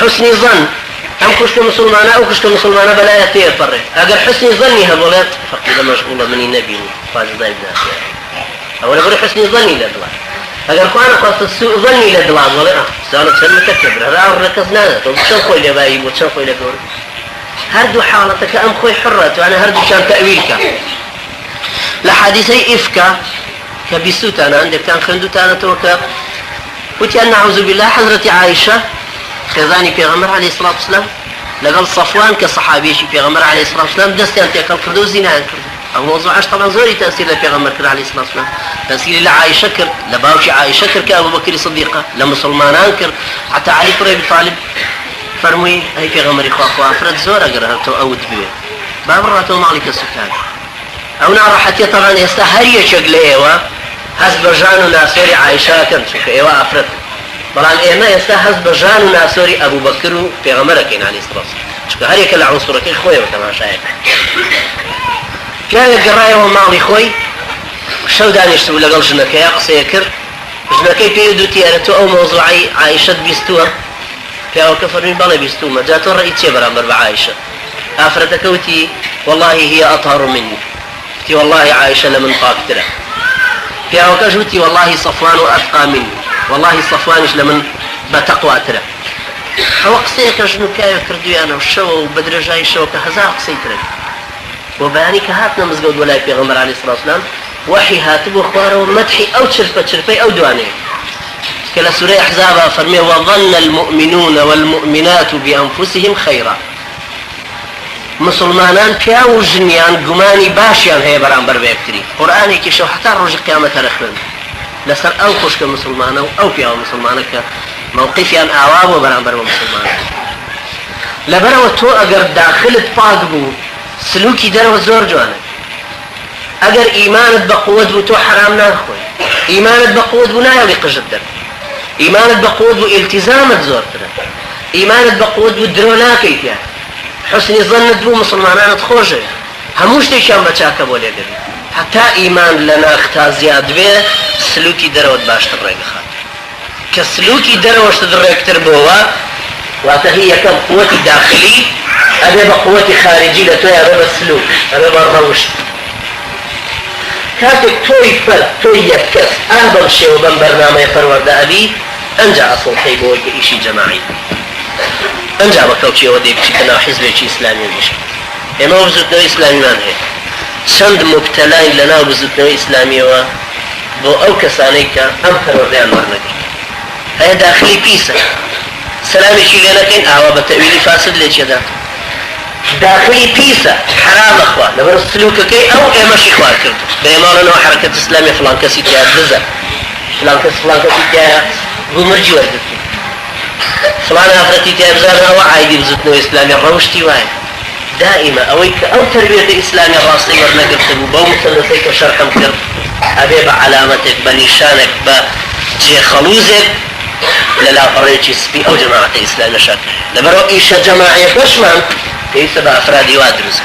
حسني ظن هم كشت مسلمانة أو كشت مسلمانة بلا يتفرق أجر حسني ظني هبولات فقيدة مشغولة مني نبي فاجد ابنها أولا بقول حسني ظني لدلا أجر كوانا قصد السوء ظني لدلا ولا سالت سلمة كبر هذا ركزنا وشن خوي لبايب وشن خوي لبور هردو حالتك أم خوي حرة وأنا هردو كان تأويلك لحديثي إفكا كبسوت أنا عندك كان خندوت أنا توكا وتي أن نعوذ بالله حضرة عائشة خذاني في غمر عليه الصلاة والسلام لقال صفوان كصحابي في غمر عليه الصلاة والسلام دستي أنت قال كردو زنا كردو أو موضوع عش طبعا زوري تأثير في غمر عليه الصلاة والسلام تأثير لعائشة كر لباوشي عائشة كر كأبو بكر صديقة لمسلمان كر حتى علي بن أبي طالب فرمي هي في غمر إخوة أفراد زور أقرأ تو أود بيه باب راتو مالك السكان أو نعرف حتى طبعا يستهري شكل إيوة حسب جان ناسوري عائشة كان شوف إيوة أفراد بلان إيما يستهز بجان ناسوري أبو بكر في غمركين عليه الصلاة والسلام شكو هر يكل عنصرك خوي وكما شايف كان القراية ومالي خوي شو دانيشتو لقل جنكي أقصي يكر جنكي بيودو تيارتو أو موضوعي عائشة بيستوها كاو كفر من بلا بيستو ما جاتو رأيتي برامبر بعائشة أفرتك وتي والله هي أطهر مني تي والله عائشة لمن قاكترة كاو كجوتي والله صفوان أتقى مني والله صفوانش لمن بتقوى ترى هو قصيك شنو كايو كردوي أنا والشو وبدر جاي الشو كهزا قصي ترى وبانيك هاتنا مزقود ولا في غمر عليه الصلاة والسلام وحي هاتبو خواره ومدحي أو تشرفي أو دواني كلا سورة أحزابها فرمي وظن المؤمنون والمؤمنات بأنفسهم خيرا مسلمانان كاو جنيان قماني باشيان هي برانبر بيكتري قرآني كيشو حتى رجع قيامة رخلن لسر أو خشك مسلمانه أو فيها مسلمانك موقفيان أعواب وبرانبر ومسلمان لبرا تو أجر داخل طاقبو سلوكي دره زور جوانك أجر إيمانت بقوت بو تو حرام ناخوي إيمانت بقوت بو نايا بقجدر إيمانت بقوت بو التزامت زور ترى إيمانت بقوت بو دروناكي فيها حسني ظنت بو مسلمانان تخوجه هموش تيشان بچاكا بولي قري حتى إيمان لنا اختار زياد به سلوكي دروت باش تبريق خاطر كسلوكي دروش تدريق تربوه وهي كم قوتي داخلي أبي بقوتي خارجي لتوي أبي السلوك أبي بالروش كاتك توي فل توي يكس أهبل شيء وبن برنامج فرورد أبي أنجا أصل خيبوي كإشي جماعي أنجا بكوتشي ودي بشي كنا حزب شي إسلامي ويش إما وبزوتنا إسلامي من هي چند مبتلين لنا وبزوتنا إسلامي و بو أو كسانيك أم فرورديان مرنكي هيا داخلي بيسا سلامي شي لنكين أعوى بتأويلي فاسد ليش يدا داخلي بيسا حرام أخوة لبرو سلوككي أو إيماشي خوار كردو بإيماننا وحركة إسلامي فلان كسي تياد بزا فلان كسي تياد بمرجي وردتي فلان أفرتي تياد بزانا أو عايدي بزوتنا إسلامي روشتي واي دائما أويك أو تربية إسلامي الراسي ورنقرتبو بو مثلثيك شرحا كرد أبي بعلامتك بنشانك بجي خلوزك للا فريتي سبي أو جماعة إسلام شك لبرو إيشا جماعية بشمان كيف بأفرادي وادرس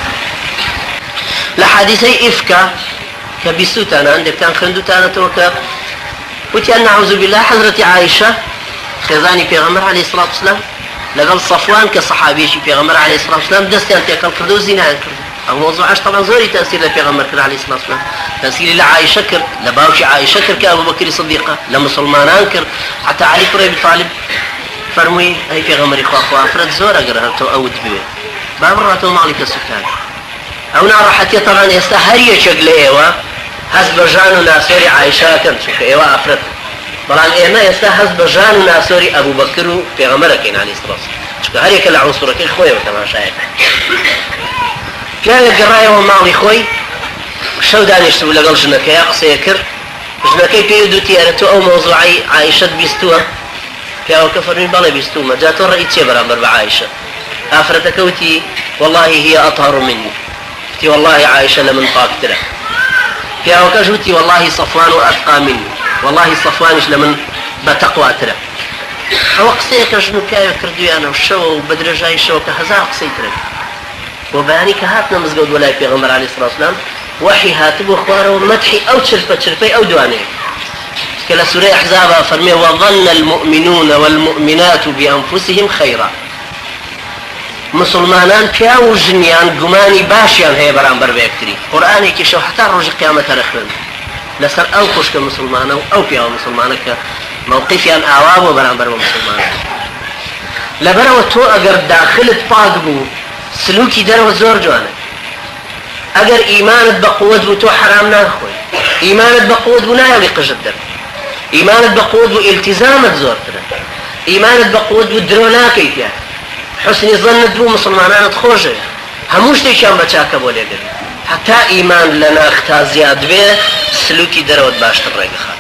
لحديثي إفكا كبسوت أنا عندك كان خندوت أنا توكا وتي أن نعوذ بالله حضرة عائشة خذاني في غمر عليه الصلاة والسلام لقال صفوان كصحابي في غمر عليه الصلاة والسلام دستي أنت قال كردو زنا كردو أو موضوع عش طبعا زوري تأثير في غمر عليه الصلاة والسلام تأثير لعائشة كر لباوشي عائشة كر كأبو بكر صديقة لمسلمان كر حتى علي بن أبي طالب فرمي هي في غمر إخوة أفراد زور أقرأ تو أود بيه باب راتو مالك السكان أو نعرف حتى طبعا يستهري شكل إيوة حسب جان ناسوري عائشة كان شوف إيوة أفراد بلان إيما يستهز بجان ناسوري أبو بكر في غمركين عليه الصلاة والسلام شكو هر يكل عنصرك خوي وكما شايف كان القراية ومالي خوي شو دانيشتو لقل جنكي أقصي يكر جنكي بيودو تيارتو أو موضوعي عائشة بيستوها كاو كفر من بلا بيستو ما جاتو رأيتي برامبر بعائشة أفرتك وتي والله هي أطهر مني تي والله عائشة لمن قاكترة كاو كجوتي والله صفوان أتقى مني والله صفوانش لمن بتقوى ترى هو قصيك شنو كايو كردوي أنا والشو وبدر جاي الشو كهزا قصي ترى وبانيك هاتنا مزقود ولا في غمر عليه الصلاة والسلام وحي هاتبو خواره ومدحي أو تشرفي أو دواني كلا سورة أحزابها فرمي وظن المؤمنون والمؤمنات بأنفسهم خيرا مسلمانان پیا و ژنیان گومانی باشیان هەیە بەرامبەر بە یەکتری قورئانێکیشە هەتا ڕۆژی قیامەتە دەخوێن لەسەر ئەو خوشکە مسلمانە و ئەو پیاوە مسلمانە کە موقفیان ئاوا بۆ بەرامبەر بە مسلمانە لەبەرەوە تۆ ئەگەر داخلت پاک بوو سلوکی دەرەوە زۆر جوانە ئەگەر ئیمانت بە قووەت بوو تۆ حرام ناخۆی ئیمانت بە قووەت بوو نایەڵی قژت دەر ئیمانت بە قووەت بوو ئیلتیزامت زۆرترە ئیمانت بە قووەت بوو درۆ ناکەیت یان حسنی ظنت بوو مسلمانانت خۆشە هەموو شتێکیان بە چاکە بۆ لێگرن هەتا ئیمان لە ناختا زیاد بێ سلوکی دەرەوەت باشتر ڕێگەخات